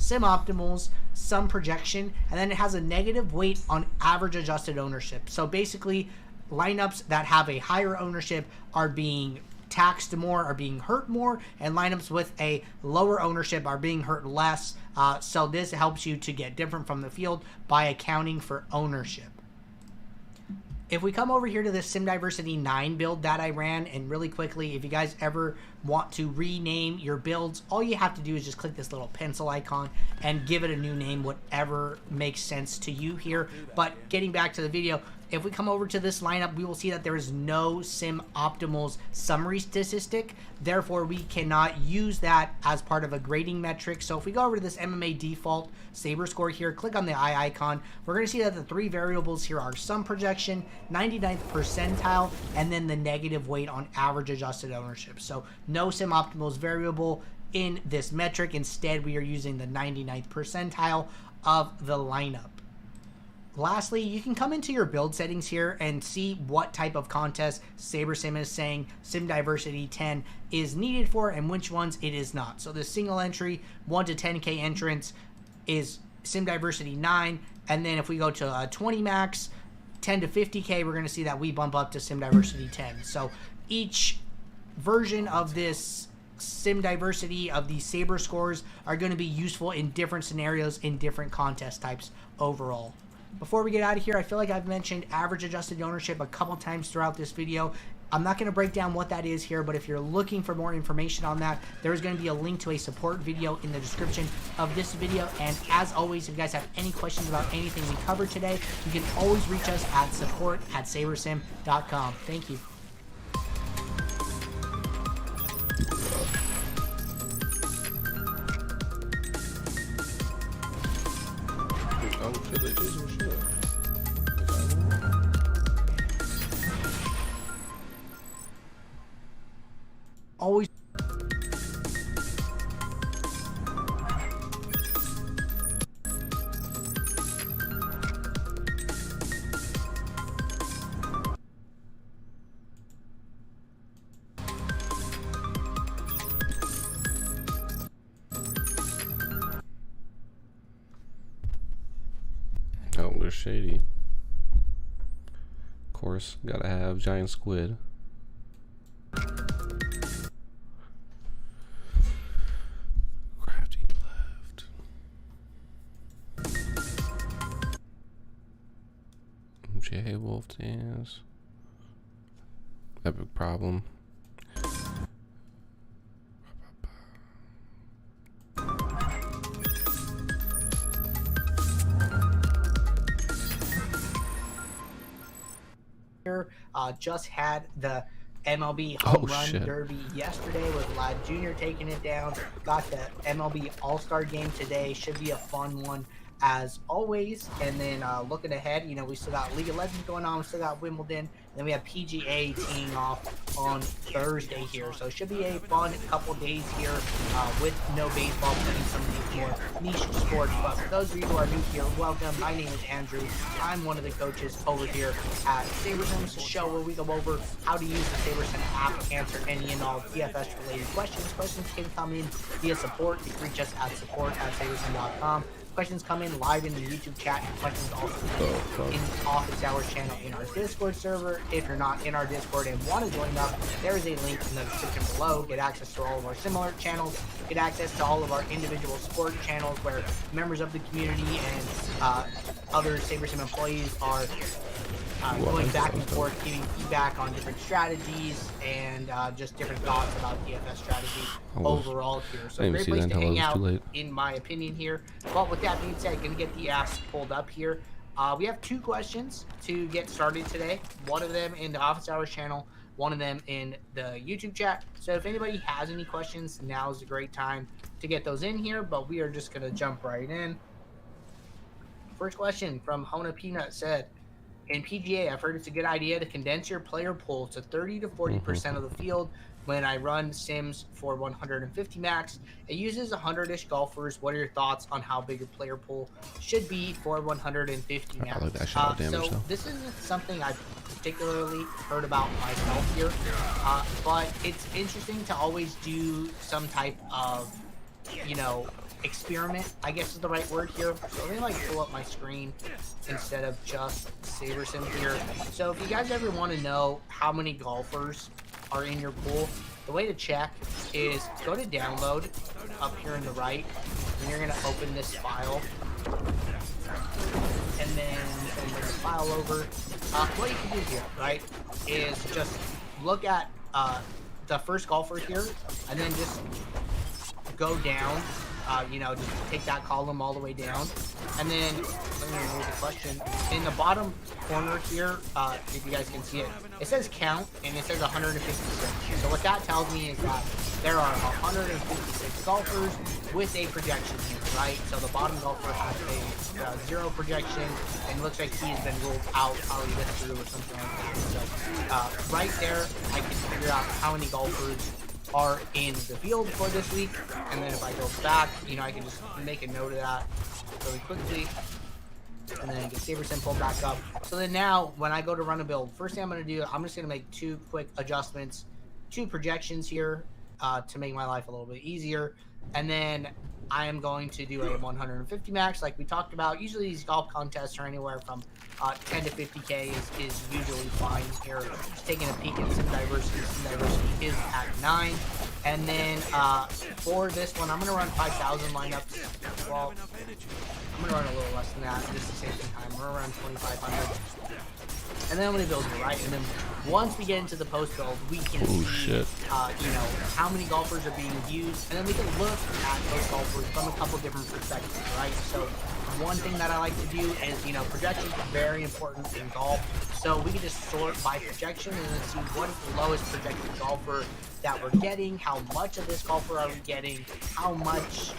sim optimals, some projection, and then it has a negative weight on average adjusted ownership. So basically, lineups that have a higher ownership are being taxed more, are being hurt more, and lineups with a lower ownership are being hurt less. So this helps you to get different from the field by accounting for ownership. If we come over here to this Sim Diversity 9 build that I ran, and really quickly, if you guys ever want to rename your builds, all you have to do is just click this little pencil icon and give it a new name, whatever makes sense to you here. But getting back to the video, if we come over to this lineup, we will see that there is no Sim Optimals summary statistic. Therefore, we cannot use that as part of a grading metric. So if we go over to this MMA default Saber score here, click on the eye icon, we're going to see that the three variables here are sum projection, 99th percentile, and then the negative weight on average adjusted ownership. So no Sim Optimals variable in this metric. Instead, we are using the 99th percentile of the lineup. Lastly, you can come into your build settings here and see what type of contest SaberSim is saying Sim Diversity 10 is needed for and which ones it is not. So the single entry 1 to 10k entrance is Sim Diversity 9, and then if we go to 20 max, 10 to 50k, we're going to see that we bump up to Sim Diversity 10. So each version of this Sim Diversity of these Saber scores are going to be useful in different scenarios in different contest types overall. Before we get out of here, I feel like I've mentioned average adjusted ownership a couple times throughout this video. I'm not going to break down what that is here, but if you're looking for more information on that, there's going to be a link to a support video in the description of this video. And as always, if you guys have any questions about anything we covered today, you can always reach us at support@sabersim.com. Thank you. Oh shit, they did some shit. Always. Oh, they're shady. Of course, gotta have giant squid. Crafty left. J Wolf dance. Epic problem. Just had the MLB Home Run shit. Derby yesterday with Vlad Jr. taking it down. Got the MLB All-Star game today. Should be a fun one as always. And then looking ahead, you know, we still got League of Legends going on. We still got Wimbledon. And then we have PGA teeing off on Thursday here. So it should be a fun couple days here with no baseball, playing some of these more niche sports. But for those of you who are new here, welcome. My name is Andrew. I'm one of the coaches over here at SaberSim's show where we go over how to use the SaberSim app to answer any and all DFS related questions. Questions can come in via support. You can reach us at support@sabersim.com. Questions come in live in the YouTube chat, and questions also come in the Office Hours channel in our Discord server. If you're not in our Discord and want to join up, there is a link in the description below. Get access to all of our similar channels, get access to all of our individual support channels where members of the community and other SaberSim employees are going back and forth, giving feedback on different strategies and just different thoughts about DFS strategy overall here. So great place to hang out, in my opinion here. But with that being said, I'm going to get the app pulled up here. We have two questions to get started today. One of them in the Office Hours channel, one of them in the YouTube chat. So if anybody has any questions, now is a great time to get those in here. But we are just going to jump right in. First question from Hona Peanut said, in PGA, I've heard it's a good idea to condense your player pool to 30 to 40% of the field. When I run Sims for 150 max, it uses 100-ish golfers. What are your thoughts on how big your player pool should be for 150 max? So this isn't something I've particularly heard about myself here, but it's interesting to always do some type of, you know, experiment, I guess is the right word here. So let me like pull up my screen instead of just SaberSim here. So if you guys ever want to know how many golfers are in your pool, the way to check is go to download up here in the right, and you're going to open this file. And then bring the file over. What you can do here, right, is just look at the first golfer here, and then just go down. You know, just take that column all the way down, and then let me remove the question. In the bottom corner here, if you guys can see it, it says count, and it says 156. So what that tells me is that there are 156 golfers with a projection here, right? So the bottom golfer has a 0 projection, and looks like he has been ruled out, probably this through or something like that. So right there, I can figure out how many golfers are in the field for this week, and then if I go back, you know, I can just make a note of that really quickly, and then get SaberSim pulled back up. So then now, when I go to run a build, first thing I'm going to do, I'm just going to make 2 quick adjustments, 2 projections here to make my life a little bit easier, and then I am going to do a 150 max like we talked about. Usually these golf contests are anywhere from 10 to 50k is usually fine here. Just taking a peek at some diversity. Some diversity is at 9. And then for this one, I'm going to run 5,000 lineups. Well, I'm going to run a little less than that just to save some time. We're around 2,500. And then I'm going to build it, right? And then once we get into the post build, we can see, you know, how many golfers are being used, and then we can look at those golfers from a couple different perspectives, right? So one thing that I like to do is, you know, projections are very important in golf. So we can just sort by projection and then see what is the lowest projected golfer that we're getting, how much of this golfer are we getting, how much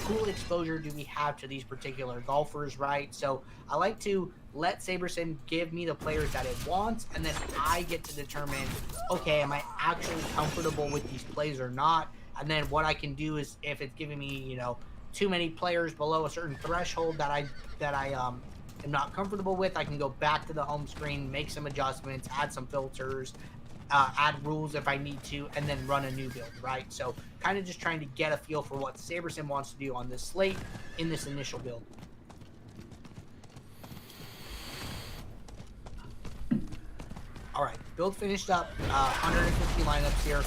pool exposure do we have to these particular golfers, right? So I like to let SaberSim give me the players that it wants, and then I get to determine, okay, am I actually comfortable with these plays or not? And then what I can do is, if it's giving me, you know, too many players below a certain threshold that I am not comfortable with, I can go back to the home screen, make some adjustments, add some filters, add rules if I need to, and then run a new build, right? So kind of just trying to get a feel for what SaberSim wants to do on this slate in this initial build. All right, build finished up, 150 lineups here.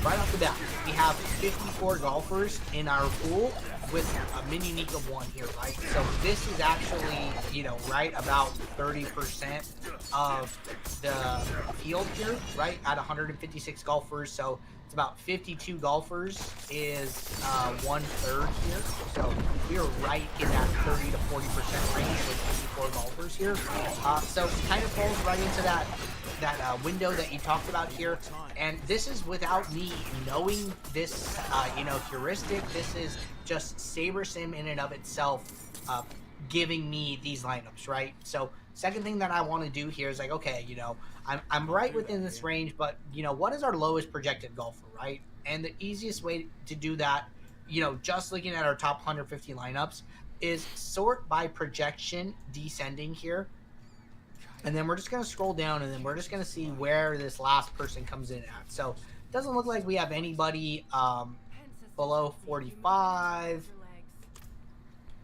Right off the bat, we have 54 golfers in our pool with a mini unique of 1 here, right? So this is actually, you know, right about 30% of the field here, right? At 156 golfers, so it's about 52 golfers is 1/3 here. So we're right in that 30 to 40% range with 54 golfers here. So it kind of falls right into that window that you talked about here, and this is without me knowing this, you know, heuristic. This is just SaberSim in and of itself giving me these lineups, right? So second thing that I want to do here is like, okay, you know, I'm right within this range, but you know, what is our lowest projected golfer, right? And the easiest way to do that, you know, just looking at our top 150 lineups, is sort by projection descending here. And then we're just going to scroll down, and then we're just going to see where this last person comes in at. So it doesn't look like we have anybody below 45,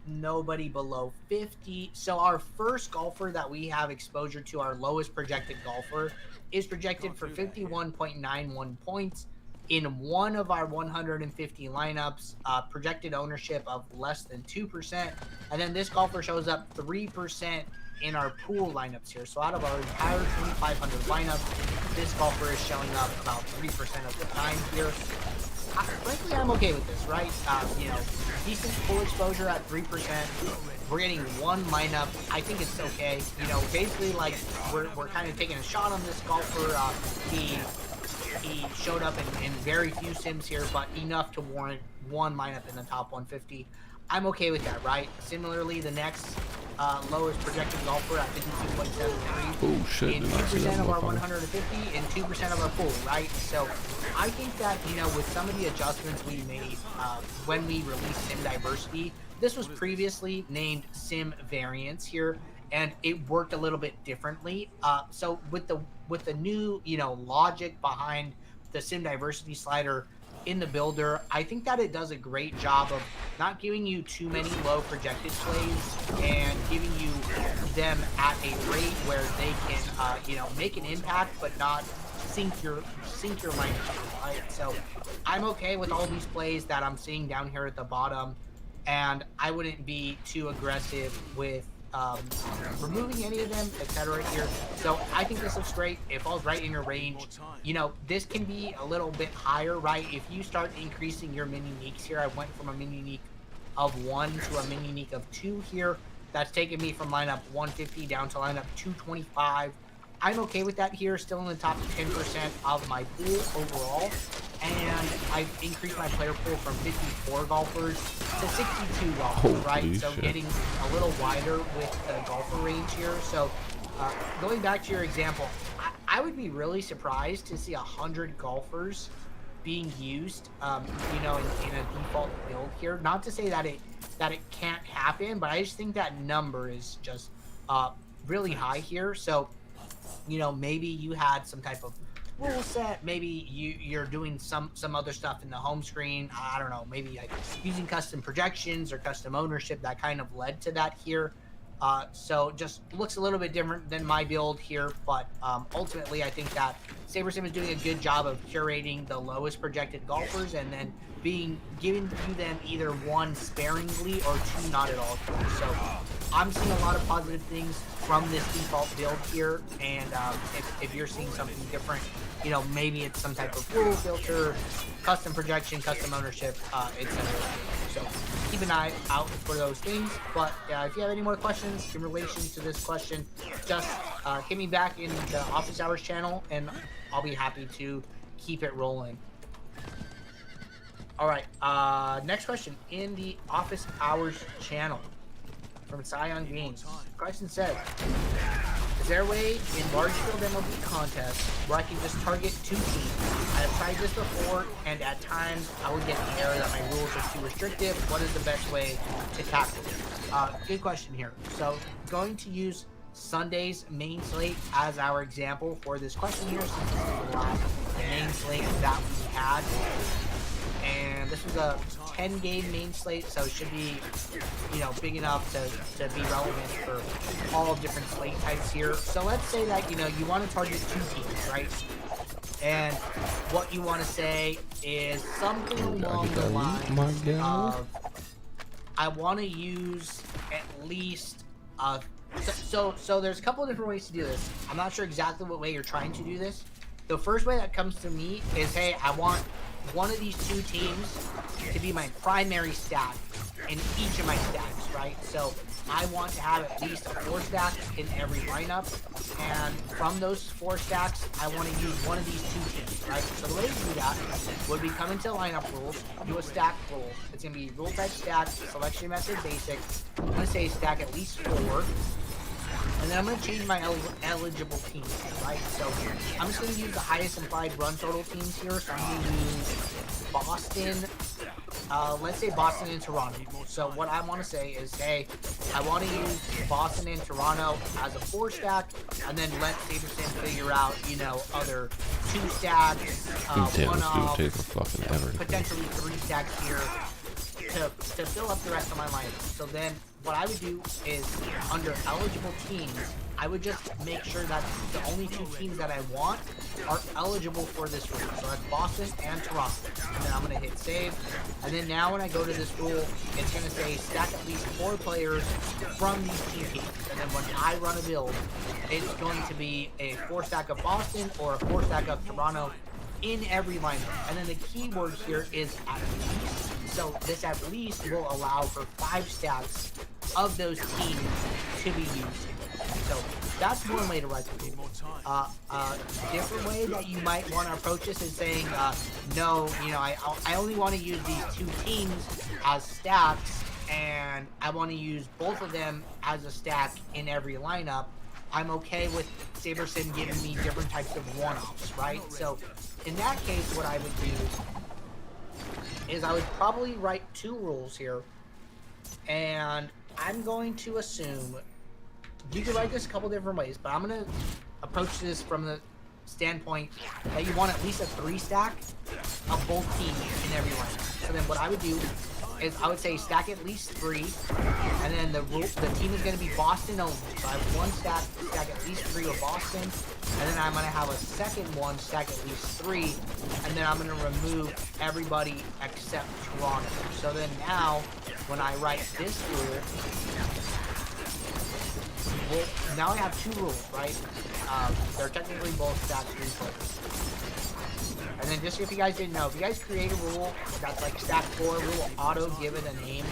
nobody below 50. So our first golfer that we have exposure to, our lowest projected golfer, is projected for 51.91 points in one of our 150 lineups, projected ownership of less than 2%. And then this golfer shows up 3% in our pool lineups here. So out of our entire 2,500 lineups, this golfer is showing up about 3% of the time here. Frankly, I'm okay with this, right? You know, decent pool exposure at 3%. We're getting 1 lineup. I think it's okay. You know, basically, like, we're kind of taking a shot on this golfer. He showed up in very few sims here, but enough to warrant 1 lineup in the top 150. I'm okay with that, right? Similarly, the next lowest projected golfer at 52.73 in 2% of our 150 and 2% of our pool, right? So I think that, you know, with some of the adjustments we made when we released Sim Diversity, this was previously named Sim Variance here, and it worked a little bit differently. So with the new, you know, logic behind the Sim Diversity slider, in the builder. I think that it does a great job of not giving you too many low projected plays and giving you them at a rate where they can, you know, make an impact but not sink your lineup, right? So I'm okay with all these plays that I'm seeing down here at the bottom, and I wouldn't be too aggressive with removing any of them, etc. here. So I think this looks great. It falls right in your range. You know, this can be a little bit higher, right? If you start increasing your mini uniques here, I went from a mini unique of 1 to a mini unique of 2 here. That's taken me from lineup 150 down to lineup 225. I'm okay with that here, still in the top 10% of my pool overall. And I've increased my player pool from 54 golfers to 62 golfers, right? So getting a little wider with the golfer range here. So going back to your example, I would be really surprised to see 100 golfers being used, you know, in a default build here. Not to say that it can't happen, but I just think that number is just really high here. So, you know, maybe you had some type of rule set, maybe you're doing some other stuff in the home screen, I don't know, maybe like using custom projections or custom ownership that kind of led to that here. So just looks a little bit different than my build here, but ultimately I think that SaberSim is doing a good job of curating the lowest projected golfers and then giving you them either 1 sparingly or 2 not at all. So I'm seeing a lot of positive things from this default build here, and if you're seeing something different, you know, maybe it's some type of rule filter, custom projection, custom ownership, etc. So keep an eye out for those things. But if you have any more questions in relation to this question, just hit me back in the Office Hours channel, and I'll be happy to keep it rolling. All right, next question in the Office Hours channel from Scion Games. Question says, is there a way in large field MLB contests where I can just target 2 teams? I have tried this before, and at times I would get the error that my rules are too restrictive. What is the best way to tackle it? Good question here. So going to use Sunday's main slate as our example for this question here, since this is the last main slate that we had. And this was a 10-game main slate, so it should be, you know, big enough to be relevant for all different slate types here. So let's say that, you know, you want to target 2 teams, right? And what you want to say is something along the lines of, I want to use at least so there's a couple of different ways to do this. I'm not sure exactly what way you're trying to do this. The first way that comes to me is, hey, I want one of these 2 teams to be my primary stack in each of my stacks, right? So I want to have at least 4 stacks in every lineup, and from those 4 stacks, I want to use one of these 2 teams, right? So the way to do that would be come into lineup rules, do a stack rule. It's going to be rule type stack, selection method basic. I'm going to say stack at least 4. And then I'm going to change my eligible teams, right? So I'm just going to use the highest implied run total teams here. So I'm going to use Boston, let's say Boston and Toronto. So what I want to say is, hey, I want to use Boston and Toronto as a 4 stack, and then let SaberSim figure out, you know, other 2 stacks, one off, potentially 3 stacks here to fill up the rest of my lineup. So then what I would do is, under eligible teams, I would just make sure that the only 2 teams that I want are eligible for this rule. So that's Boston and Toronto. And then I'm going to hit save. And then now when I go to this rule, it's going to say stack at least 4 players from these 2 teams. And then when I run a build, it's going to be a 4 stack of Boston or a 4 stack of Toronto in every lineup. And then the key word here is at least. So this at least will allow for 5 stacks of those teams to be used. So that's one way to write the rule. Different way that you might want to approach this is saying, no, you know, I only want to use these 2 teams as stacks, and I want to use both of them as a stack in every lineup. I'm okay with SaberSim giving me different types of one-offs, right? So in that case, what I would do is I would probably write 2 rules here, and I'm going to assume, you could write this a couple different ways, but I'm going to approach this from the standpoint that you want at least a 3 stack of both teams in every lineup. So then what I would do is I would say stack at least 3, and then the team is going to be Boston only. So I have one stack at least 3 with Boston, and then I'm going to have a second one stack at least 3, and then I'm going to remove everybody except Toronto. So then now, when I write this rule, well, now I have 2 rules, right? They're technically both stack 3 players. And then just if you guys didn't know, if you guys create a rule that's like stack 4, we will auto give it a name.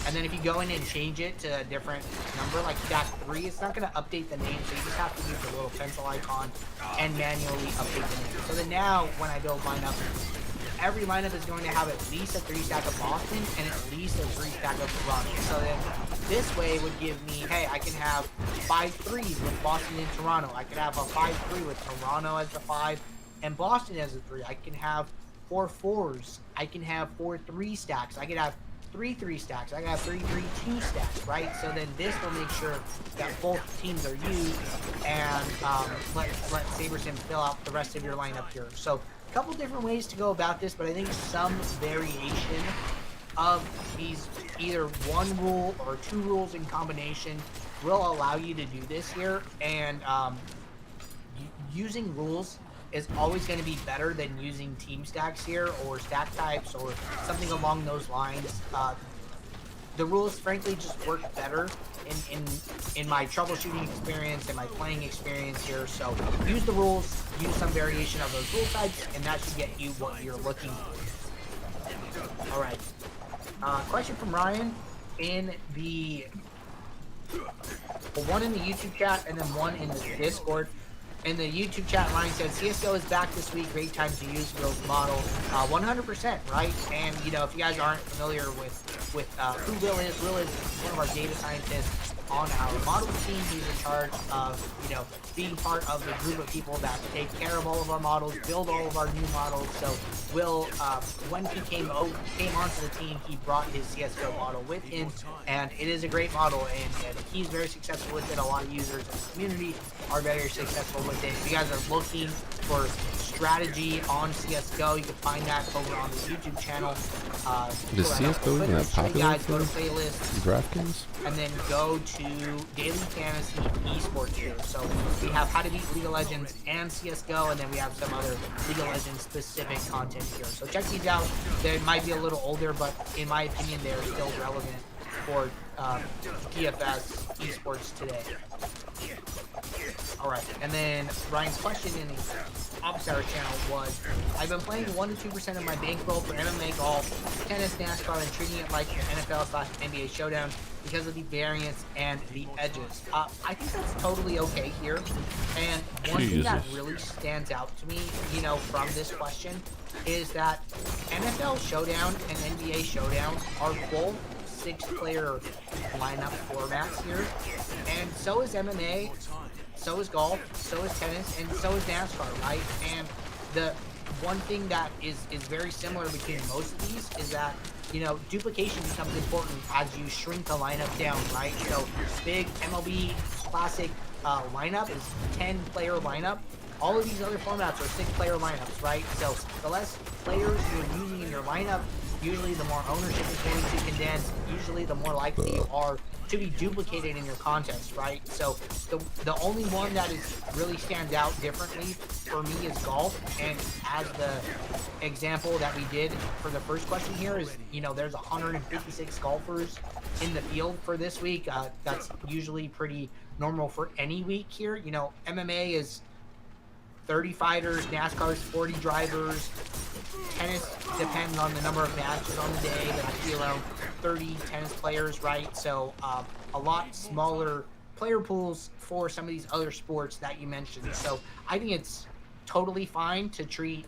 And then if you go in and change it to a different number, like stack 3, it's not going to update the name, so you just have to use the little pencil icon and manually update the name. So then now, when I build lineup, every lineup is going to have at least a 3 stack of Boston and at least a 3 stack of Toronto. So then this way would give me, hey, I can have 5 3s with Boston and Toronto. I could have a 5-3 with Toronto as the 5 and Boston as a 3. I can have 4 4s. I can have 4 3 stacks. I could have 3 3 stacks. I can have 3 3 2 stacks, right? So then this will make sure that both teams are used, and let SaberSim fill out the rest of your lineup here. So a couple different ways to go about this, but I think some variation of these, either 1 rule or 2 rules in combination, will allow you to do this here. And using rules is always going to be better than using team stacks here, or stack types, or something along those lines. The rules, frankly, just work better in my troubleshooting experience and my playing experience here. So use the rules, use some variation of those rule types, and that should get you what you're looking for. All right. Question from Ryan in the one in the YouTube chat and then one in the Discord. In the YouTube chat, Ryan said, CSGO is back this week. Great time to use Will's model. 100%, right? And, you know, if you guys aren't familiar with who Will is one of our data scientists on our model team. He's in charge of, you know, being part of the group of people that take care of all of our models, build all of our new models. So Will, when he came onto the team, he brought his CSGO model with him, and it is a great model, and he's very successful with it. A lot of users in the community are very successful with it. If you guys are looking for strategy on CSGO, you can find that over on the YouTube channel. Does CSGO even that popular guys, go to playlists, DraftKings? and then go to Daily Fantasy Esports here. So we have How to Beat League of Legends and CSGO, and then we have some other League of Legends specific content here. So check these out. They might be a little older, but in my opinion, they're still relevant for DFS Esports today. Alright, and then Ryan's question in the Opposite Hour channel was, I've been playing 1 to 2% of my bankroll for MMA, golf, tennis, NASCAR, and treating it like an NFL/NBA showdown because of the variance and the edges. I think that's totally okay here. And one thing that really stands out to me, you know, from this question is that NFL Showdown and NBA Showdown are both 6-player lineup formats here, and so is MMA, so is golf, so is tennis, and so is NASCAR, right? And the one thing that is very similar between most of these is that, you know, duplication becomes important as you shrink the lineup down, right? So big MLB classic lineup is 10-player lineup. All of these other formats are 6-player lineups, right? So the less players you're using in your lineup, usually the more ownership is going to condense, usually the more likely you are to be duplicated in your contest, right? So the only one that is really stands out differently for me is golf, and as the example that we did for the first question here is, you know, there's 156 golfers in the field for this week. That's usually pretty normal for any week here. You know, MMA is 30 fighters, NASCAR is 40 drivers, tennis depends on the number of matches on the day. There might be around 30 tennis players, right? So a lot smaller player pools for some of these other sports that you mentioned. So I think it's totally fine to treat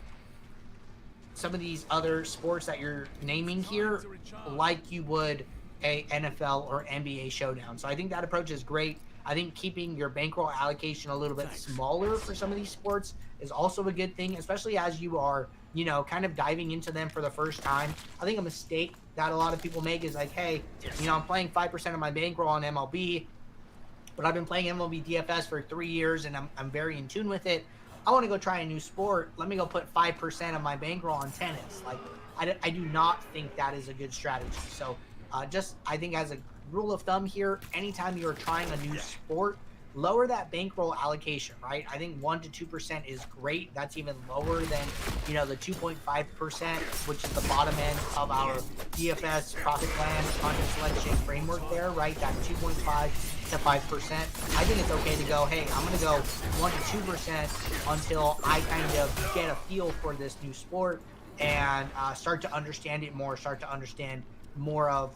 some of these other sports that you're naming here like you would a NFL or NBA showdown. So I think that approach is great. I think keeping your bankroll allocation a little bit smaller for some of these sports is also a good thing, especially as you are, you know, kind of diving into them for the first time. I think a mistake that a lot of people make is like, hey, you know, I'm playing 5% of my bankroll on MLB, but I've been playing MLB DFS for 3 years and I'm very in tune with it. I want to go try a new sport. Let me go put 5% of my bankroll on tennis. Like, I do not think that is a good strategy. So I think as a rule of thumb here, anytime you're trying a new sport, lower that bankroll allocation, right? I think 1 to 2% is great. That's even lower than, the 2.5%, which is the bottom end of our DFS profit plan content selection framework there, right? That 2.5 to 5%. I think it's okay to go, hey, I'm going to go 1 to 2% until I kind of get a feel for this new sport and start to understand it more, start to understand more of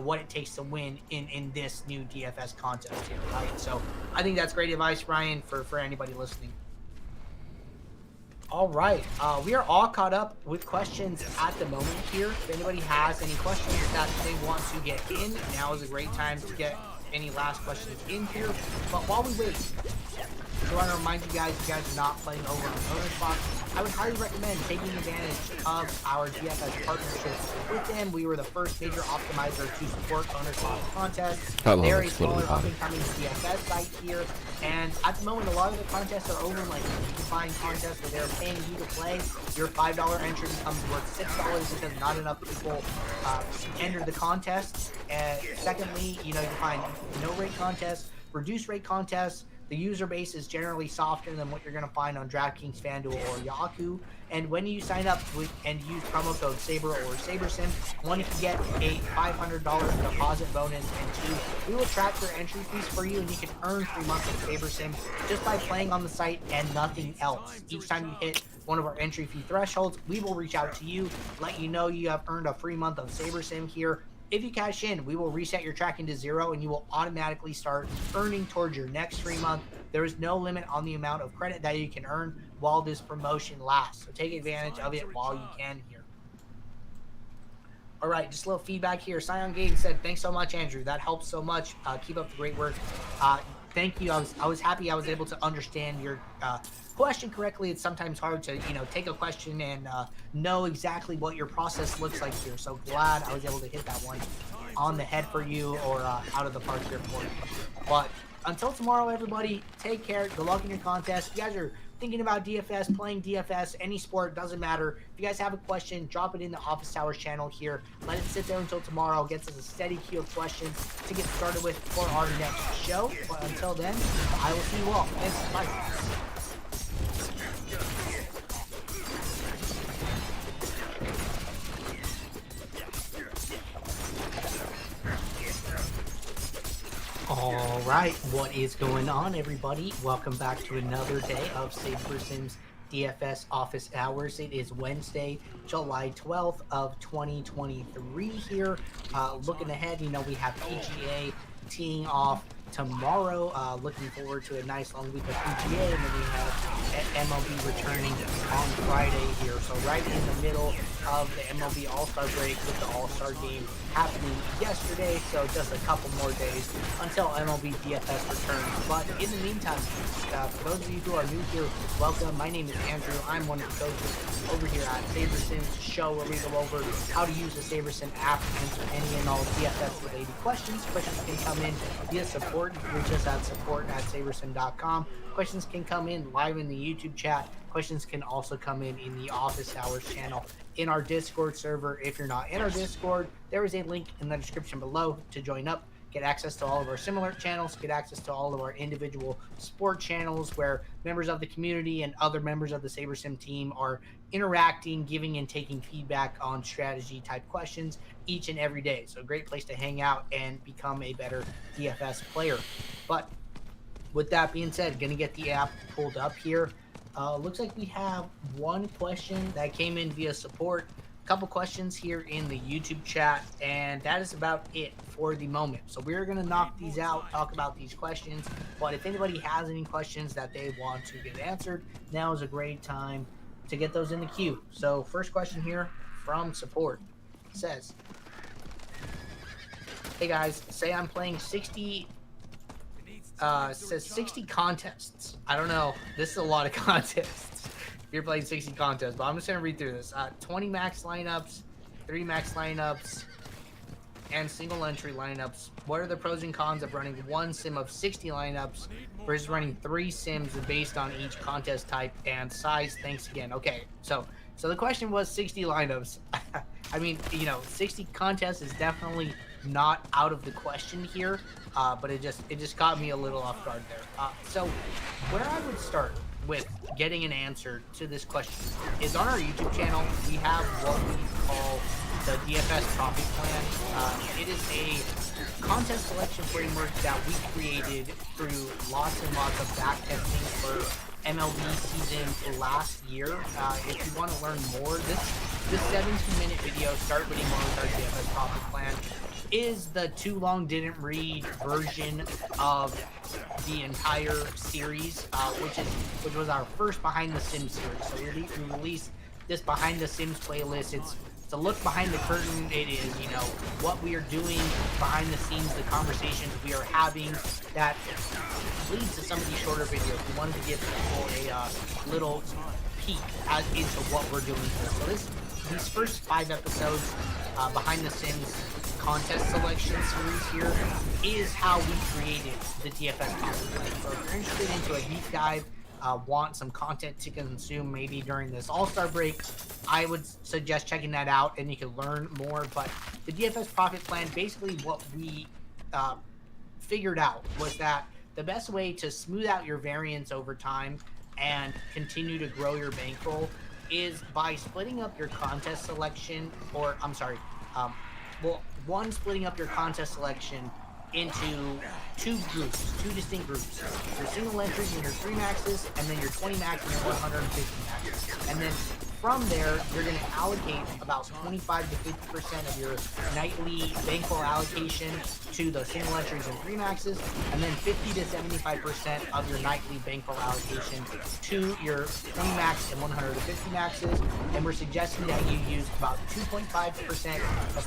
what it takes to win in this new DFS contest here, right? So I think that's great advice, Ryan, for anybody listening. All right, we are all caught up with questions at the moment here. If anybody has any questions that they want to get in, now is a great time to get any last questions in here. But while we wait, I want to remind you guys, if you guys are not playing over on OwnersBox, I would highly recommend taking advantage of our DFS partnership with them. We were the first major optimizer to support OwnersBox contests. They're a smaller up-and-coming DFS site here, and at the moment, a lot of the contests are over, like you can find contests where they're paying you to play. Your $5 entry becomes worth $6 because not enough people enter the contests. And secondly, you can find no-rate contests, reduced-rate contests. The user base is generally softer than what you're going to find on DraftKings, FanDuel, or Yahoo. And when you sign up and use promo code SABRE or SaberSim, one, you can get a $500 deposit bonus, and two, we will track your entry fees for you, and you can earn 3 months of SaberSim just by playing on the site and nothing else. Each time you hit one of our entry fee thresholds, we will reach out to you, let you know you have earned a free month of SaberSim here. If you cash in, we will reset your tracking to 0 and you will automatically start earning towards your next free month. There is no limit on the amount of credit that you can earn while this promotion lasts. So take advantage of it while you can here. All right, just a little feedback here. Sion Gaten said, thanks so much, Andrew. That helps so much. Keep up the great work. Thank you. I was happy I was able to understand your question correctly. It's sometimes hard to take a question and know exactly what your process looks like here. So glad I was able to hit that one on the head for you, or out of the park here for you. But until tomorrow, everybody, take care. Good luck in your contest. If you guys are thinking about DFS, playing DFS, any sport, doesn't matter. If you guys have a question, drop it in the Office Hours channel here. Let it sit there until tomorrow. Gets us a steady queue of questions to get started with for our next show. But until then, I will see you all. Thanks. Bye. All right, what is going on, everybody? Welcome back to another day of SaberSim's DFS Office Hours. It is Wednesday, July 12th of 2023 here. Looking ahead, we have PGA teeing off tomorrow. Looking forward to a nice long week of PGA, and then we have MLB returning on Friday here. So right in the middle of the MLB All-Star break, with the All-Star game happening yesterday. So just a couple more days until MLB DFS returns. But in the meantime, for those of you who are new here, welcome. My name is Andrew. I'm one of the coaches over here at SaberSim's show, where we go over how to use the SaberSim app to answer any and all DFS related questions. Questions can come in via support. Reach us at support@sabersim.com. Questions can come in live in the YouTube chat. Questions can also come in the Office Hours channel in our Discord server. If you're not in our Discord, there is a link in the description below to join up, get access to all of our similar channels, get access to all of our individual sport channels where members of the community and other members of the SaberSim team are interacting, giving and taking feedback on strategy type questions each and every day. So a great place to hang out and become a better DFS player. But with that being said, gonna get the app pulled up here. Looks like we have one question that came in via support, a couple questions here in the YouTube chat, and that is about it for the moment. So we're gonna knock these out, talk about these questions, but if anybody has any questions that they want to get answered, now is a great time to get those in the queue. So first question here from support says, hey guys, say I'm playing 60 contests. I don't know. This is a lot of contests. You're playing 60 contests, but I'm just going to read through this. 20 max lineups, 3 max lineups, and single entry lineups. What are the pros and cons of running one sim of 60 lineups versus running 3 sims based on each contest type and size? Thanks again. Okay, so the question was 60 lineups. I mean, 60 contests is definitely not out of the question here, but it just got me a little off guard there. So where I would start with getting an answer to this question is on our YouTube channel. We have what we call the DFS profit plan. It is a contest selection framework that we created through lots and lots of back testing for MLB season last year. If you want to learn more, this 17-minute video, Start Winning More with our DFS profit plan, is the too long didn't read version of the entire series, which was our first Behind the Sims series. So we released this Behind the Sims playlist. It's a look behind the curtain. It is, what we are doing behind the scenes, the conversations we are having that leads to some of these shorter videos. We wanted to give people a little peek into what we're doing here. So these first 5 episodes, Behind the Sims contest selection series here, is how we created the DFS profit plan. So if you're interested into a deep dive, want some content to consume maybe during this all-star break, I would suggest checking that out and you can learn more. But the DFS profit plan, basically what we figured out was that the best way to smooth out your variance over time and continue to grow your bankroll is by splitting up your contest selection, or I'm sorry, splitting up your contest selection into 2 distinct groups. Your single entries and your 3 maxes, and then your 20 max and your 150 maxes. And then from there, you're going to allocate about 25 to 50% of your nightly bankroll allocation to the single entries and 3 maxes, and then 50 to 75% of your nightly bankroll allocation to your 20 max and 150 maxes. And we're suggesting that you use about 2.5% to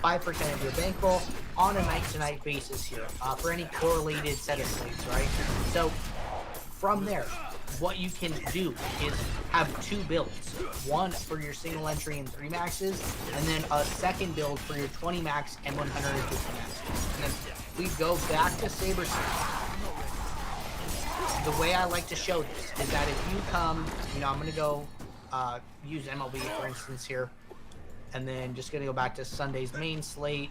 5% of your bankroll on a night-to-night basis here for any correlated set of slates, right? So from there, what you can do is have 2 builds, one for your single entry and 3 maxes, and then a second build for your 20 max and 150 maxes. And then we go back to Saber Sims. The way I like to show this is that if you come, I'm going to go use MLB for instance here, and then just going to go back to Sunday's main slate.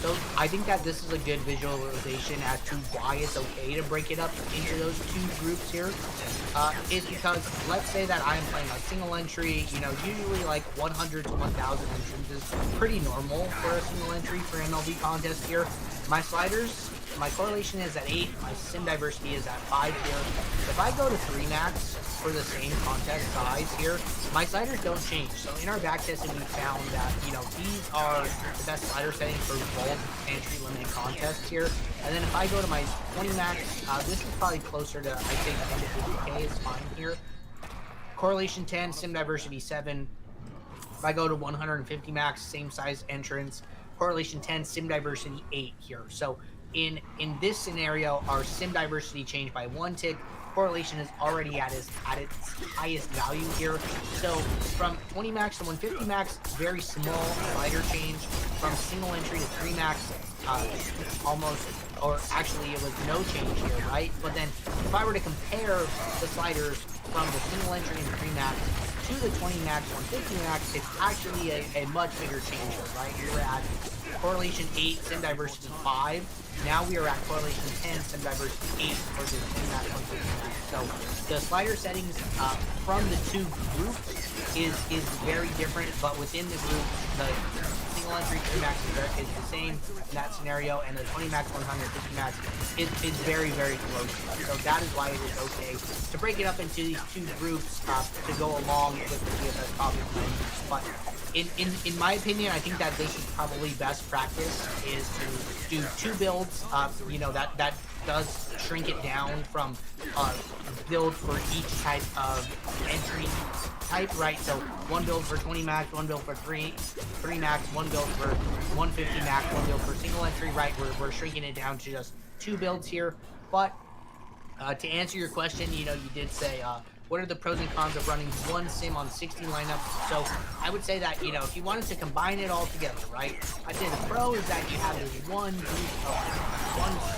So I think that this is a good visualization as to why it's okay to break it up into those 2 groups here. Is because let's say that I'm playing a single entry, usually like 100 to 1,000 entrants is pretty normal for a single entry for MLB contest here. My sliders, my correlation is at 8, my sim diversity is at 5 here. If I go to 3 max for the same contest size here, my sliders don't change. So in our back testing, we found that, these are the best slider settings for bulk entry limited contests here. And then if I go to my 20 max, this is probably closer to, I think, 10 to 50K is fine here. Correlation 10, sim diversity 7. If I go to 150 max, same size entrance, correlation 10, sim diversity 8 here. So in this scenario, our sim diversity changed by 1 tick. Correlation is already at its highest value here. So from 20 max to 150 max, very small slider change. From single entry to 3 max, almost, or actually it was no change here, right? But then if I were to compare the sliders from the single entry and 3 max to the 20 max, 150 max, it's actually a much bigger change here, right? We were at correlation 8, sim diversity 5. Now we are at correlation 10, sim diversity 8 for the 20 max, 150 max. So the slider settings from the 2 groups is very different, but within the group, the single entry 3 max is the same in that scenario, and the 20 max, 150 max is very, very close. So that is why it is okay to break it up into these 2 groups to go along with the DFS profit plan. But in my opinion, I think that this is probably best practice is to do 2 builds. That does shrink it down from build for each type of entry type, right? So 1 build for 20 max, 1 build for 3 max, 1 build for 150 max, 1 build for single entry, right? We're shrinking it down to just 2 builds here. But to answer your question, you did say what are the pros and cons of running one sim on 16 lineups. So I would say that, you know, if you wanted to combine it all together, right, I'd say the pro is that you have this one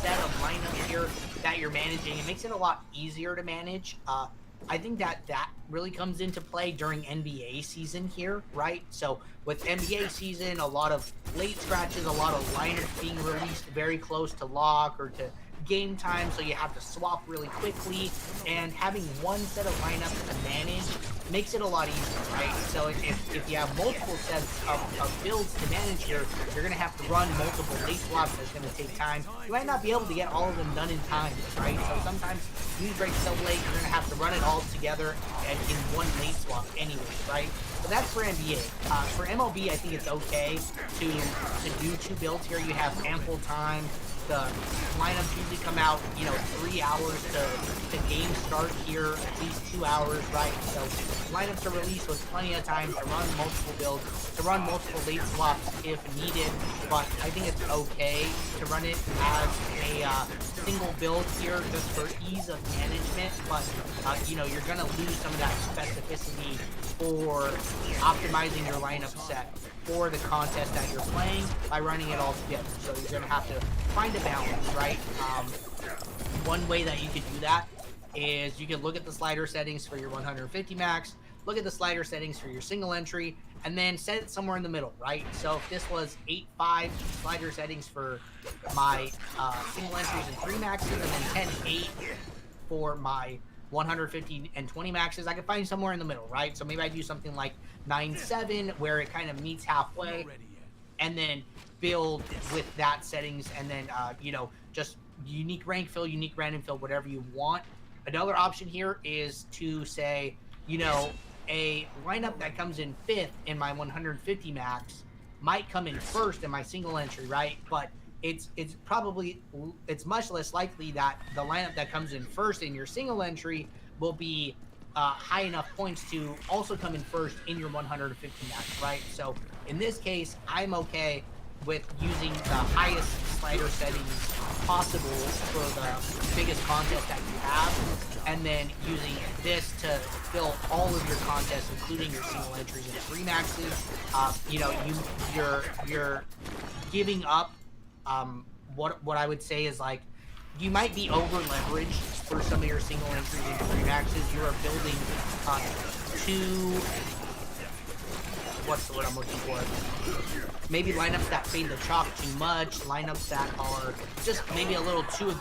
set of lineups here that you're managing. It makes it a lot easier to manage. I think that really comes into play during NBA season here, right? So with NBA season, a lot of late scratches, a lot of lineups being released very close to lock or to game time, so you have to swap really quickly, and having one set of lineups to manage makes it a lot easier, right? So if you have multiple sets of builds to manage here, you're going to have to run multiple late swaps. That's going to take time. You might not be able to get all of them done in time, right? So sometimes news breaks so late, you're going to have to run it all together and in one late swap anyways, right? So that's for NBA. For MLB, I think it's okay to do 2 builds here. You have ample time. The lineups usually come out, you know, 3 hours to game start here, at least 2 hours, right? So lineups are released with plenty of time to run multiple builds, to run multiple late swaps if needed. But I think it's okay to run it as a single build here just for ease of management. But you know, you're gonna lose some of that specificity for optimizing your lineup set for the contest that you're playing by running it all together. So you're gonna have to find a balance, right? One way that you could do that is you can look at the slider settings for your 150 max, look at the slider settings for your single entry, and then set it somewhere in the middle, right? So if this was 8.5 slider settings for my single entries and 3 maxes, and then 10.8 for my 150 and 20 maxes, I could find somewhere in the middle, right? So maybe I do something like 9.7 where it kind of meets halfway, and then build with that settings, and then you know, just unique rank fill, unique random fill, whatever you want. Another option here is to say, you know, a lineup that comes in 5th in my 150 max might come in 1st in my single entry, right? But it's much less likely that the lineup that comes in 1st in your single entry will be high enough points to also come in 1st in your 150 max, right? So in this case, I'm okay with using the highest slider settings possible for the biggest contest that you have, and then using this to fill all of your contests, including your single entries and 3 maxes. You know, you're giving up what I would say is, like, you might be over leveraged for some of your single entries and 3 maxes. You are building 2, what's the word I'm looking for? Maybe lineups that fade the chalk too much, lineups that are just maybe a little too aggressive.